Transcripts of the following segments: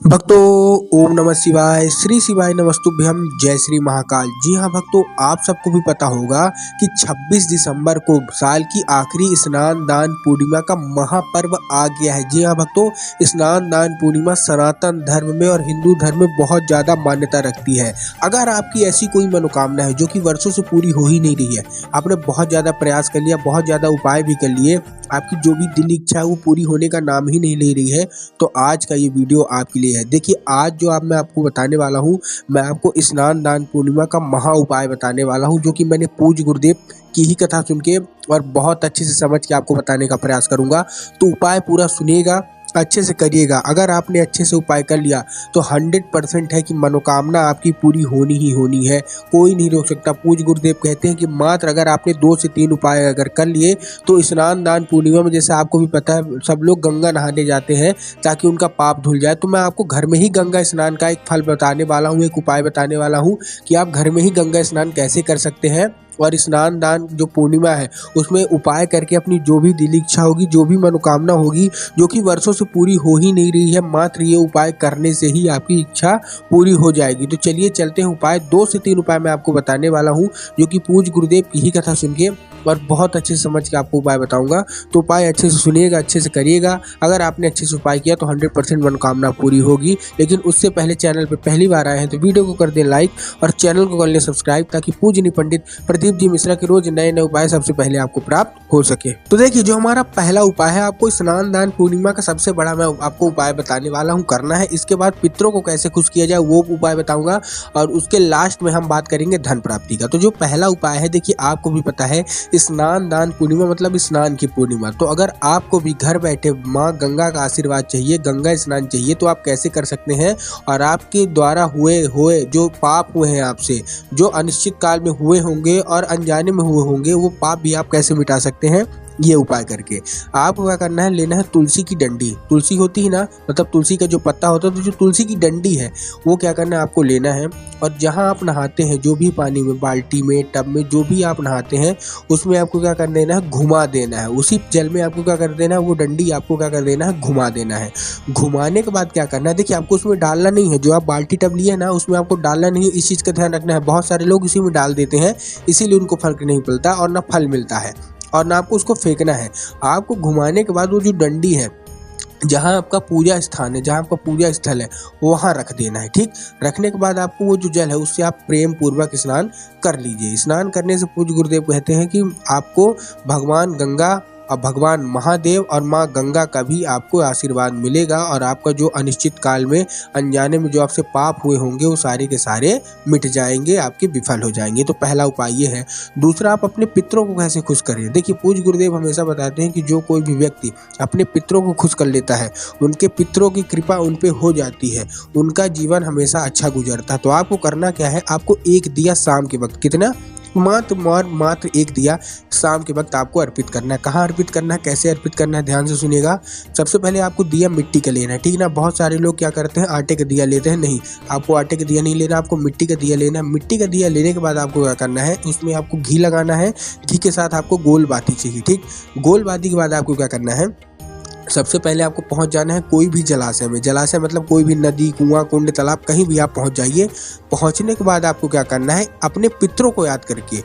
भक्तों, ओम नमः शिवाय, श्री शिवाय नमस्तुभ्यम, जय श्री महाकाल। जी हाँ भक्तों, आप सबको भी पता होगा कि 26 दिसंबर को साल की आखिरी स्नान दान पूर्णिमा का महापर्व आ गया है। जी हाँ भक्तों, स्नान दान पूर्णिमा सनातन धर्म में और हिंदू धर्म में बहुत ज़्यादा मान्यता रखती है। अगर आपकी ऐसी कोई मनोकामना है जो कि वर्षों से पूरी हो ही नहीं रही है, आपने बहुत ज़्यादा प्रयास कर लिया, बहुत ज़्यादा उपाय भी कर लिए, आपकी जो भी दिल इच्छा है वो पूरी होने का नाम ही नहीं ले रही है, तो आज का ये वीडियो आपके लिए है। देखिए, आज जो मैं आपको बताने वाला हूँ, मैं आपको स्नान दान पूर्णिमा का महा उपाय बताने वाला हूँ, जो कि मैंने पूज्य गुरुदेव की ही कथा सुन के और बहुत अच्छे से समझ के आपको बताने का प्रयास करूंगा। तो उपाय पूरा सुनिएगा, अच्छे से करिएगा। अगर आपने अच्छे से उपाय कर लिया तो 100% है कि मनोकामना आपकी पूरी होनी ही होनी है, कोई नहीं रोक सकता। पूज्य गुरुदेव कहते हैं कि मात्र अगर आपने 2 से 3 उपाय अगर कर लिए तो स्नान दान पूर्णिमा में, जैसे आपको भी पता है, सब लोग गंगा नहाने जाते हैं ताकि उनका पाप धुल जाए। तो मैं आपको घर में ही गंगा स्नान का एक फल बताने वाला हूँ, एक उपाय बताने वाला हूँ कि आप घर में ही गंगा स्नान कैसे कर सकते हैं। और स्नान दान जो पूर्णिमा है उसमें उपाय करके अपनी जो भी दिल इच्छा होगी, जो भी मनोकामना होगी, जो कि वर्षों से पूरी हो ही नहीं रही है, मात्र ये उपाय करने से ही आपकी इच्छा पूरी हो जाएगी। तो चलिए चलते हैं उपाय। 2 से 3 उपाय मैं आपको बताने वाला हूँ, जो कि पूज्य गुरुदेव की ही कथा सुन के और बहुत अच्छे से समझ के आपको उपाय बताऊंगा। तो उपाय अच्छे से सुनिएगा, अच्छे से करिएगा। अगर आपने अच्छे से उपाय किया तो 100% मनोकामना पूरी होगी। लेकिन उससे पहले चैनल पर पहली बार आए हैं तो वीडियो को कर दें लाइक और चैनल को कर लें सब्सक्राइब, ताकि पूज्य पंडित प्रदीप जी मिश्रा के रोज नए नए उपाय सबसे पहले आपको प्राप्त हो सके। तो देखिए, जो हमारा पहला उपाय है, आपको स्नान दान पूर्णिमा का सबसे बड़ा मैं आपको उपाय बताने वाला हूँ, करना है। इसके बाद पितरों को कैसे खुश किया जाए वो उपाय बताऊंगा, और उसके लास्ट में हम बात करेंगे धन प्राप्ति का। तो जो पहला उपाय है, देखिए आपको भी पता है, स्नान दान पूर्णिमा मतलब स्नान की पूर्णिमा। तो अगर आपको भी घर बैठे माँ गंगा का आशीर्वाद चाहिए, गंगा स्नान चाहिए, तो आप कैसे कर सकते हैं। और आपके द्वारा हुए जो पाप हुए हैं आपसे, जो अनिश्चित काल में हुए होंगे और अनजाने में हुए होंगे, वो पाप भी आप कैसे मिटा सकते हैं, ये उपाय करके। आपको क्या करना है, लेना है तुलसी की डंडी। तुलसी होती है ना, मतलब तुलसी का जो पत्ता होता है, तो जो तुलसी की डंडी है वो क्या करना है, आपको लेना है। और जहां आप नहाते हैं, जो भी पानी में, बाल्टी में, टब में, जो भी आप नहाते हैं, उसमें आपको क्या कर देना है, घुमा देना है। उसी जल में आपको क्या कर देना है, वो डंडी आपको क्या कर देना है, घुमा देना है। घुमाने के बाद क्या करना है, देखिए आपको उसमें डालना नहीं है, जो आप बाल्टी टब लिए ना उसमें आपको डालना नहीं है। इस चीज़ का ध्यान रखना है। बहुत सारे लोग इसी में डाल देते हैं, इसीलिए उनको फर्क नहीं पड़ता और ना फल मिलता है और ना आपको उसको फेंकना है। आपको घुमाने के बाद वो जो डंडी है, जहाँ आपका पूजा स्थान है, जहाँ आपका पूजा स्थल है, वहाँ रख देना है। ठीक, रखने के बाद आपको वो जो जल है उससे आप प्रेम पूर्वक स्नान कर लीजिए। स्नान करने से पूज्य गुरुदेव कहते हैं कि आपको भगवान गंगा और भगवान महादेव और माँ गंगा का भी आपको आशीर्वाद मिलेगा, और आपका जो अनिश्चित काल में अनजाने में जो आपसे पाप हुए होंगे वो सारे के सारे मिट जाएंगे, आपके विफल हो जाएंगे। तो पहला उपाय ये है। दूसरा, आप अपने पितरों को कैसे खुश करें। देखिए, पूज्य गुरुदेव हमेशा बताते हैं कि जो कोई भी व्यक्ति अपने पितरों को खुश कर लेता है, उनके पितरों की कृपा उन पे हो जाती है, उनका जीवन हमेशा अच्छा गुजरता है। तो आपको करना क्या है, आपको एक दिया शाम के वक्त, कितना, मात्र एक दिया शाम के वक्त आपको अर्पित करना है। कहाँ अर्पित करना है, कैसे अर्पित करना है, ध्यान से सुनिएगा। सबसे पहले आपको दिया मिट्टी का लेना है, ठीक ना। बहुत सारे लोग क्या करते हैं, आटे का दिया लेते हैं। नहीं, आपको आटे का दिया नहीं लेना, आपको मिट्टी का दिया लेना है। मिट्टी का दिया लेने के बाद आपको क्या करना है, उसमें आपको घी लगाना है। घी के साथ आपको गोल बाती चाहिए। ठीक, गोल बाती के बाद आपको क्या करना है, सबसे पहले आपको पहुंच जाना है कोई भी जलाशय में। जलाशय मतलब कोई भी नदी, कुआं, कुंड, तालाब, कहीं भी आप पहुंच जाइए। पहुंचने के बाद आपको क्या करना है, अपने पितरों को याद करके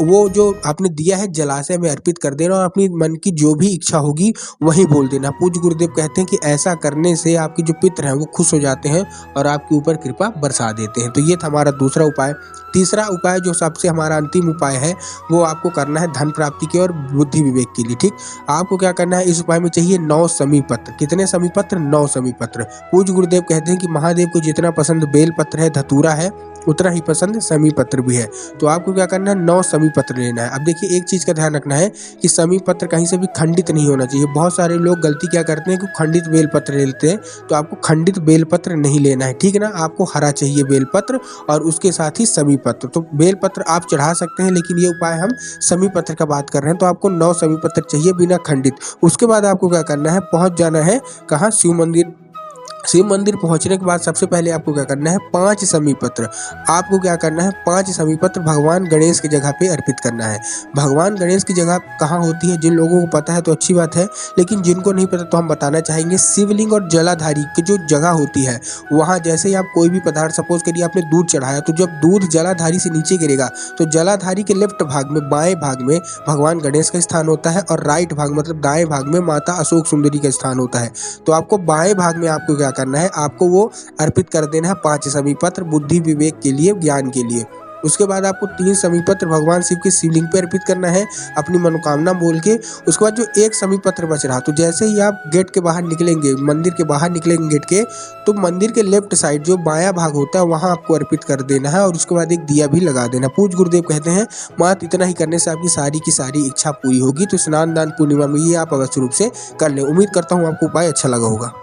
वो जो आपने दिया है जलाशय में अर्पित कर देना, और अपनी मन की जो भी इच्छा होगी वही बोल देना। पूज्य गुरुदेव कहते हैं कि ऐसा करने से आपके जो पितर हैं वो खुश हो जाते हैं और आपके ऊपर कृपा बरसा देते हैं। तो ये था हमारा दूसरा उपाय। तीसरा उपाय, जो सबसे हमारा अंतिम उपाय है, वो आपको करना है धन प्राप्ति के और बुद्धि विवेक के लिए। ठीक, आपको क्या करना है, इस उपाय में चाहिए 9 समी पत्र। कितने समी पत्र, 9 समी पत्र। पूज्य गुरुदेव कहते हैं कि महादेव को जितना पसंद बेल पत्र है, धतूरा है, उतना ही पसंद समी पत्र भी है। तो आपको क्या करना है, 9 समी पत्र लेना है। अब देखिए, एक चीज का ध्यान रखना है कि समी पत्र कहीं से भी खंडित नहीं होना चाहिए। बहुत सारे लोग गलती क्या करते हैं कि खंडित बेल पत्र लेते हैं, तो आपको खंडित बेल पत्र नहीं लेना है, ठीक है ना। आपको हरा चाहिए बेल पत्र और उसके साथ ही समी पत्र। तो बेल पत्र आप चढ़ा सकते हैं, लेकिन ये उपाय हम समी पत्र का बात कर रहे हैं। तो आपको 9 समी पत्र चाहिए बिना खंडित। उसके बाद आपको क्या करना है, पहुंच जाना है कहाँ, शिव मंदिर शिव मंदिर पहुंचने के बाद सबसे पहले आपको क्या करना है, 5 समी पत्र आपको क्या करना है, 5 समी पत्र भगवान गणेश की जगह पे अर्पित करना है। भगवान गणेश की जगह कहाँ होती है, जिन लोगों को पता है तो अच्छी बात है, लेकिन जिनको नहीं पता तो हम बताना चाहेंगे। शिवलिंग और जलाधारी की जो जगह होती है वहाँ जैसे ही आप कोई भी पदार्थ, सपोज करिए आपने दूध चढ़ाया, तो जब दूध जलाधारी से नीचे गिरेगा तो जलाधारी के लेफ्ट भाग में, बाएं भाग में भगवान गणेश का स्थान होता है और राइट भाग मतलब दाएं भाग में माता अशोक सुंदरी का स्थान होता है। तो आपको बाएं भाग में आपको क्या करना है, आपको वो अर्पित कर देना है 5 समी पत्र बुद्धि विवेक के लिए, ज्ञान के लिए। उसके बाद आपको 3 समी पत्र भगवान शिव के शिवलिंग पे अर्पित करना है अपनी मनोकामना बोल के। उसके बाद जो 1 समी पत्र बच रहा, तो जैसे ही आप गेट के बाहर निकलेंगे, मंदिर के बाहर निकलेंगे गेट के, तो मंदिर के लेफ्ट साइड जो बायां भाग होता है वहां आपको अर्पित कर देना है और उसके बाद एक दिया भी लगा देना। पूज्य गुरुदेव कहते हैं मात्र इतना ही करने से आपकी सारी की सारी इच्छा पूरी होगी। तो स्नान दान पूर्णिमा में ये आप अवश्य रूप से कर लें। उम्मीद करता हूँ आपको उपाय अच्छा लगा होगा।